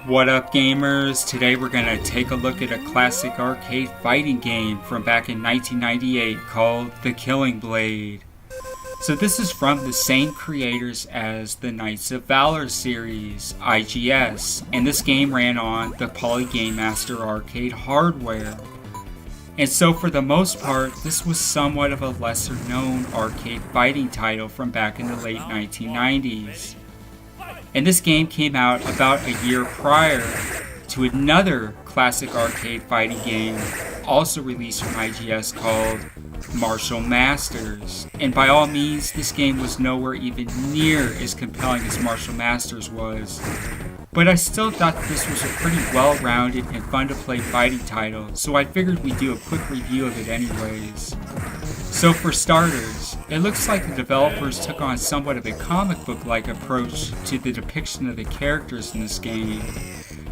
What up, gamers? Today we're gonna take a look at a classic arcade fighting game from back in 1998 called The Killing Blade. So this is from the same creators as the Knights of Valour series, IGS, and this game ran on the Poly Game Master arcade hardware. And so for the most part, this was somewhat of a lesser known arcade fighting title from back in the late 1990s. And this game came out about a year prior to another classic arcade fighting game also released from IGS called Martial Masters. And by all means, this game was nowhere even near as compelling as Martial Masters was. But I still thought that this was a pretty well-rounded and fun-to-play fighting title, so I figured we'd do a quick review of it anyways. So for starters, it looks like the developers took on somewhat of a comic book-like approach to the depiction of the characters in this game.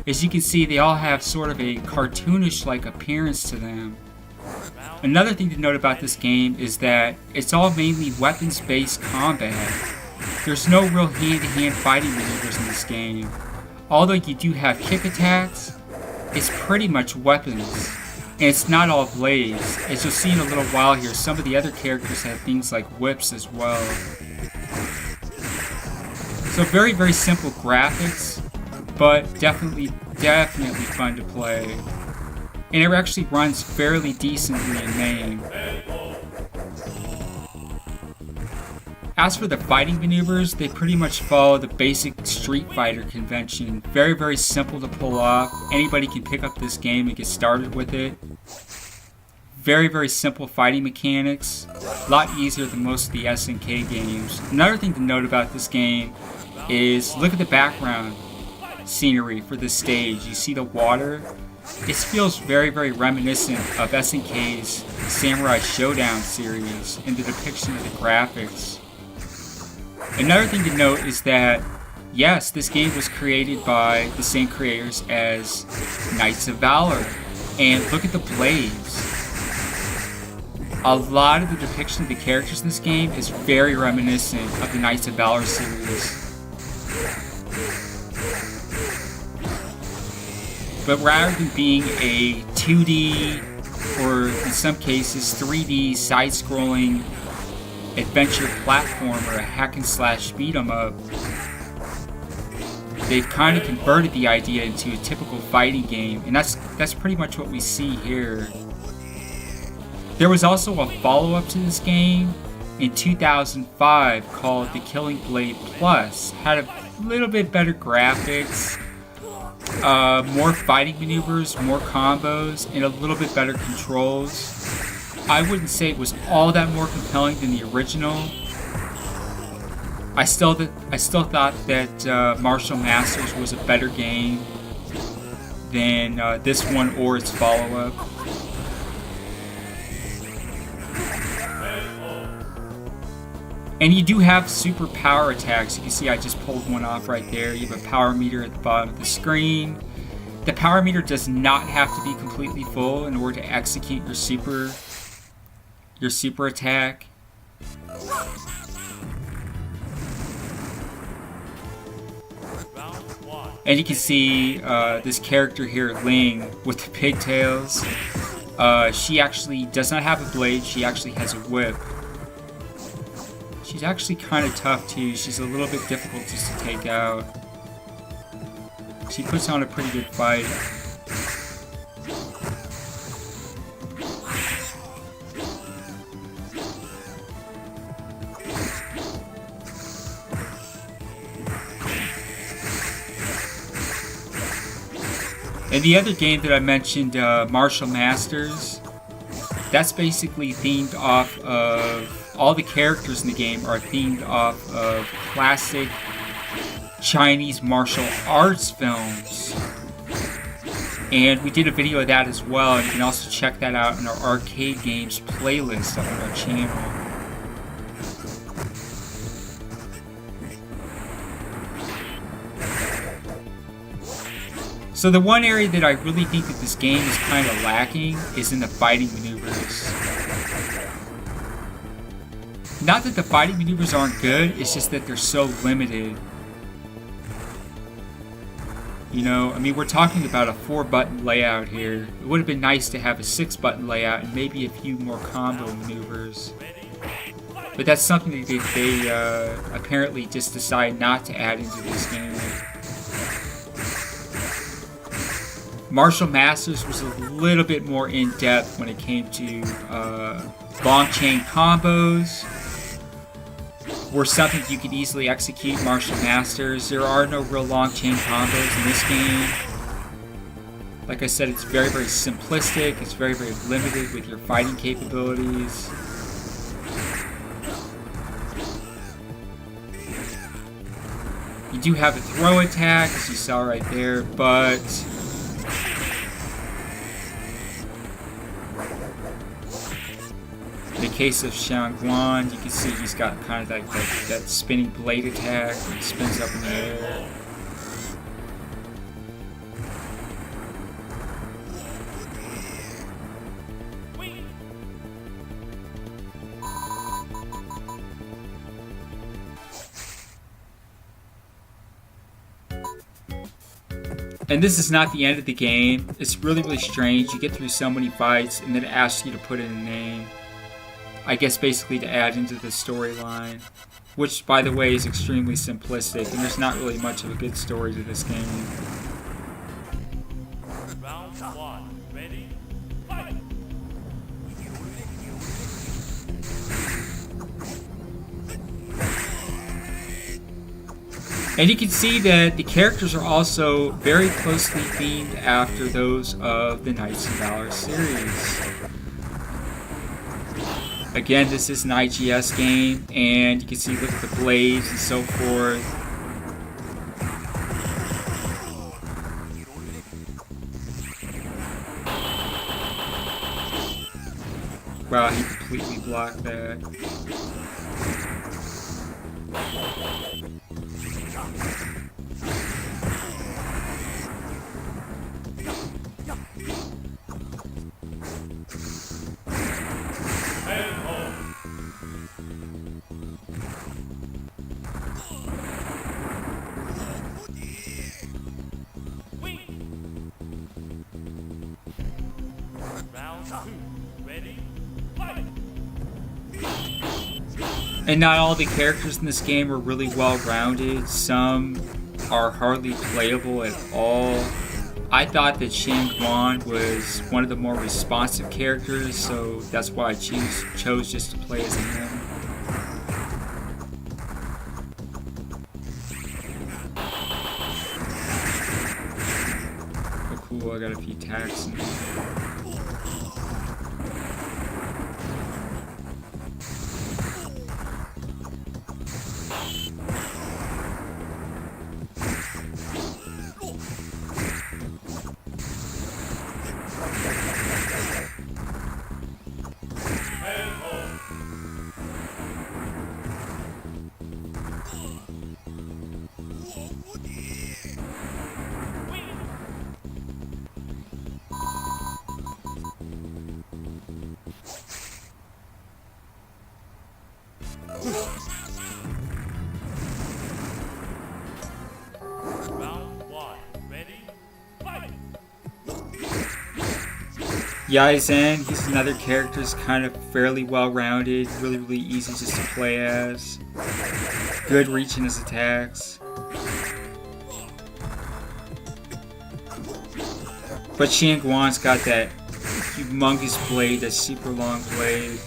As you can see, they all have sort of a cartoonish-like appearance to them. Another thing to note about this game is that it's all mainly weapons-based combat. There's no real hand-to-hand fighting maneuvers in this game. Although you do have kick attacks, it's pretty much weapons. And it's not all blades. As you'll see in a little while here, some of the other characters have things like whips as well. So very, very simple graphics, but definitely fun to play. And it actually runs fairly decently in MAME. As for the fighting maneuvers, they pretty much follow the basic Street Fighter convention. Very, very simple to pull off. Anybody can pick up this game and get started with it. Very, very simple fighting mechanics. A lot easier than most of the SNK games. Another thing to note about this game is look at the background scenery for this stage. You see the water? It feels very, very reminiscent of SNK's Samurai Showdown series in the depiction of the graphics. Another thing to note is that, yes, this game was created by the same creators as Knights of Valour. And look at the blades. A lot of the depiction of the characters in this game is very reminiscent of the Knights of Valour series. But rather than being a 2D, or in some cases 3D side-scrolling adventure platformer, a hack and slash beat 'em up, they've kind of converted the idea into a typical fighting game, and that's pretty much what we see here. There was also a follow-up to this game in 2005 called The Killing Blade Plus. Had a little bit better graphics, more fighting maneuvers, more combos, and a little bit better controls. I wouldn't say it was all that more compelling than the original. I still thought that Martial Masters was a better game than this one or its follow-up. And you do have Superpower Attacks. You can see I just pulled one off right there. You have a power meter at the bottom of the screen. The power meter does not have to be completely full in order to execute your super attack. And you can see this character here, Ling, with the pigtails. She actually does not have a blade, she actually has a whip. She's actually kind of tough too. She's a little bit difficult just to take out. She puts on a pretty good fight. And the other game that I mentioned, Martial Masters, that's basically themed off of, all the characters in the game are themed off of classic Chinese martial arts films. And we did a video of that as well, and you can also check that out in our arcade games playlist up on our channel. So the one area that I really think that this game is kind of lacking is in the fighting maneuvers. Not that the fighting maneuvers aren't good, it's just that they're so limited. You know, I mean, we're talking about a 4-button layout here. It would have been nice to have a 6-button layout and maybe a few more combo maneuvers. But that's something that they apparently just decided not to add into this game. Martial Masters was a little bit more in-depth when it came to long chain combos. Were something you could easily execute. Martial Masters. There are no real long chain combos in this game. Like I said, it's very, very simplistic. It's very, very limited with your fighting capabilities. You do have a throw attack, as you saw right there, but in the case of Xiangguan, you can see he's got kind of like that spinning blade attack that spins up in the air. And this is not the end of the game. It's really, really strange. You get through so many fights and then it asks you to put in a name. I guess basically to add into the storyline. Which, by the way, is extremely simplistic. And there's not really much of a good story to this game. Round 1. Ready? Fight! And you can see that the characters are also very closely themed after those of the Knights of Valour series. Again, this is an IGS game, and you can see, look at the blades and so forth. Wow, he completely blocked that. Round 2. Ready? Fight! And not all the characters in this game are really well-rounded. Some are hardly playable at all. I thought that Xiangguan was one of the more responsive characters, so that's why I chose just to play as him. Oh cool, I got a few attacks. Round 1. Ready? Fight! Yaisen, he's another character who's kind of fairly well-rounded, really, really easy just to play as. Good reach in his attacks. But Xiangguan's got that humongous blade, that super long blade.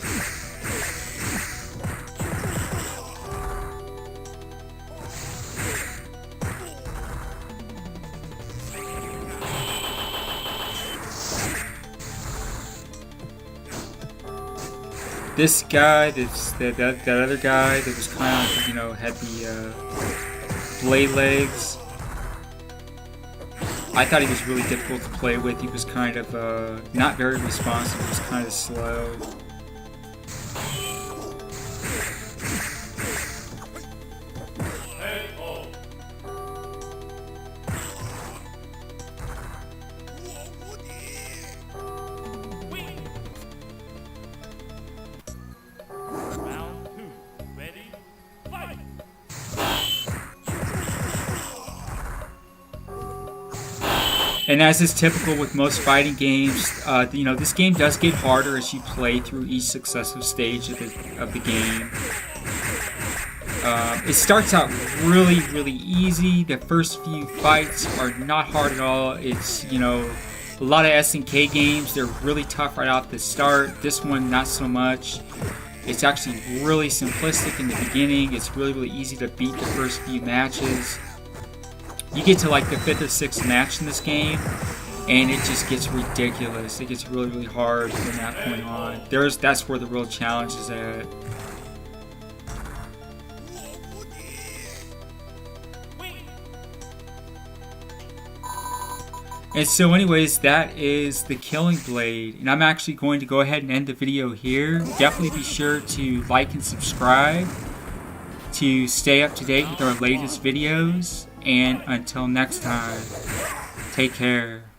This guy, that other guy that was kind of, you know, had the blade legs. I thought he was really difficult to play with. He was kind of not very responsive. He was kind of slow. Round 2. Ready? Fight! And as is typical with most fighting games, you know, this game does get harder as you play through each successive stage of the game. It starts out really, really easy. The first few fights are not hard at all. It's, you know, a lot of SNK games, they're really tough right off the start. This one, not so much. It's actually really simplistic in the beginning. It's really, really easy to beat the first few matches. You get to like the 5th or 6th match in this game, and it just gets ridiculous. It gets really, really hard from that point on. That's where the real challenge is at. And so anyways, that is the Killing Blade. And I'm actually going to go ahead and end the video here. Definitely be sure to like and subscribe to stay up to date with our latest videos. And until next time, take care.